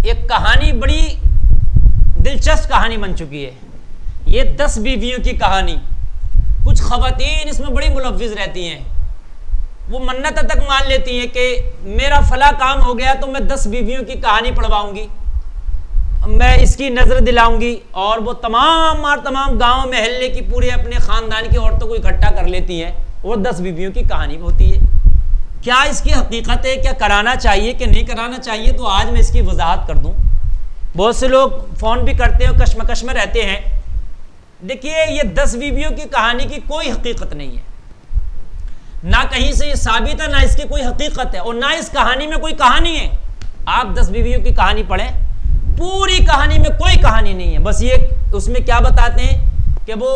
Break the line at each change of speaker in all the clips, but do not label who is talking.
एक कहानी बड़ी दिलचस्प कहानी बन चुकी है। ये 10 बीवियों की कहानी। कुछ खवातीन इसमें बड़ी मुलव्विज रहती हैं, वो मन्नत तक मान लेती हैं कि मेरा फला काम हो गया तो मैं 10 बीवियों की कहानी पढ़वाऊंगी, मैं इसकी नजर दिलाऊंगी, और वो तमाम गांव महल्ले की पूरे अपने खानदान की औरतों को इकट्ठा कर लेती हैं, वो 10 बीवियों की कहानी होती है। क्या इसकी हकीकत है, क्या कराना चाहिए कि नहीं कराना चाहिए, तो आज मैं इसकी वजाहत कर दूं। बहुत से लोग फ़ोन भी करते हैं, कश्मकश में रहते हैं। देखिए, ये 10 बीवियों की कहानी की कोई हकीकत नहीं है, ना कहीं से ये साबित है, ना इसकी कोई हकीकत है, और ना इस कहानी में कोई कहानी है। आप 10 बीवियों की कहानी पढ़ें, पूरी कहानी में कोई कहानी नहीं है। बस ये उसमें क्या बताते हैं कि वो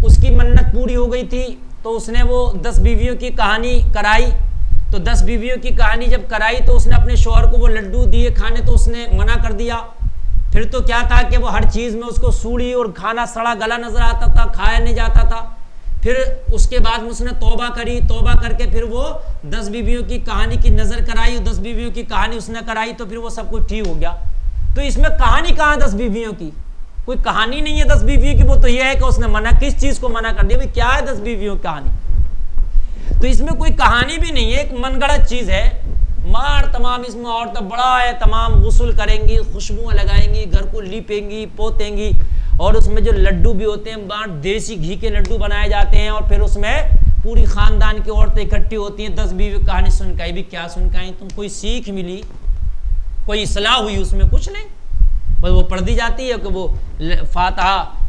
उसकी मन्नत पूरी हो गई थी तो उसने वो 10 बीवियों की कहानी कराई। तो 10 बीवियों की कहानी जब कराई तो उसने अपने शौहर को वो लड्डू दिए खाने, तो उसने मना कर दिया। फिर तो क्या था कि वो हर चीज़ में उसको सूड़ी और खाना सड़ा गला नजर आता था, खाया नहीं जाता था। फिर उसके बाद उसने तौबा करी, तौबा करके फिर वो 10 बीवियों की कहानी की नज़र कराई, 10 बीवियों की कहानी उसने कराई, तो फिर वो सब कुछ ठीक हो गया। तो इसमें कहानी कहाँ 10 बीवियों की? कोई कहानी नहीं है 10 बीवियों की। वो तो यह है कि उसने मना, किस चीज़ को मना कर दिया, भाई क्या है 10 बीवियों की कहानी? तो इसमें कोई कहानी भी नहीं है, एक मनगढ़ंत चीज़ है। मार तमाम इसमें औरतें बड़ा है, तमाम गुस्ल करेंगी, खुशबुएं लगाएंगी, घर को लीपेंगी, पोतेंगी, और उसमें जो लड्डू भी होते हैं देसी घी के लड्डू बनाए जाते हैं, और फिर उसमें पूरी खानदान की औरतें इकट्ठी होती हैं। 10 बीवी कहानी सुन के भी क्या सुन के आई तुम? कोई सीख मिली, कोई इस्लाह हुई? उसमें कुछ नहीं, बस वो पढ़ दी जाती है कि वो फातिहा,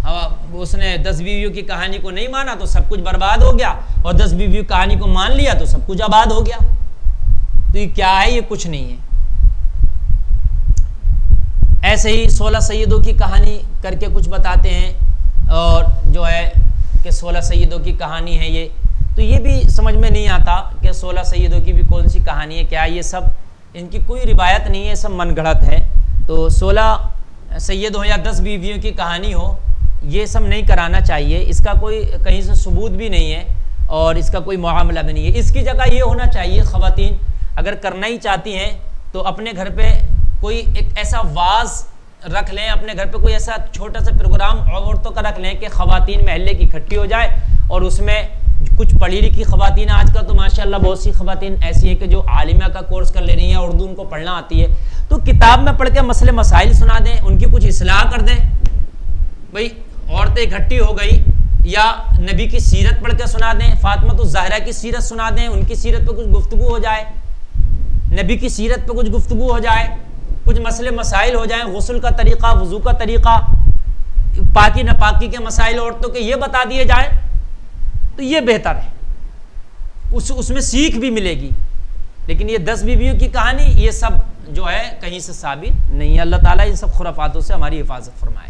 उसने 10 बीवियों की कहानी को नहीं माना तो सब कुछ बर्बाद हो गया, और 10 बीवियों की कहानी को मान लिया तो सब कुछ आबाद हो गया। तो ये क्या है? ये कुछ नहीं है। ऐसे ही 16 सैयदों की कहानी करके कुछ बताते हैं, और जो है कि 16 सैयदों की कहानी है ये, तो ये भी समझ में नहीं आता कि 16 सैयदों की भी कौन सी कहानी है, क्या ये सब इनकी कोई रिवायत नहीं है, सब मनगढ़ंत है। तो 16 सैयद हो या 10 बीवियों की कहानी हो, ये सब नहीं कराना चाहिए। इसका कोई कहीं से सबूत भी नहीं है और इसका कोई मामला भी नहीं है। इसकी जगह ये होना चाहिए, ख़वातीन अगर करना ही चाहती हैं तो अपने घर पे कोई एक ऐसा वाज रख लें, अपने घर पे कोई ऐसा छोटा सा प्रोग्राम औरतों का रख लें कि ख़वातीन महल्ले की इकट्ठी हो जाए, और उसमें कुछ पढ़ी लिखी ख़वातीन, आजकल तो माशाल्लाह बहुत सी ख़वातीन ऐसी हैं कि जो आलिमा का कोर्स कर ले रही हैं, उर्दू उनको पढ़ना आती है, तो किताब में पढ़ के मसले मसाइल सुना दें, उनकी कुछ इस्लाह कर दें। भाई औरतें इकट्ठी हो गई, या नबी की सीरत पढ़ के सुना दें, फातिमा ज़हरा की सीरत सुना दें, उनकी सीरत पे कुछ गुफ्तगू हो जाए, नबी की सीरत पे कुछ गुफ्तगू हो जाए, कुछ मसले मसाइल हो जाए, गुस्ल का तरीक़ा, वज़ू का तरीक़ा, पाकी नापाकी के मसाइल औरतों के ये बता दिए जाए, तो ये बेहतर है, उसमें सीख भी मिलेगी। लेकिन ये 10 बीवियों की कहानी, ये सब जो है कहीं से साबित नहीं है। अल्लाह ताला इन सब खुराफातों से हमारी हिफाजत फरमाए।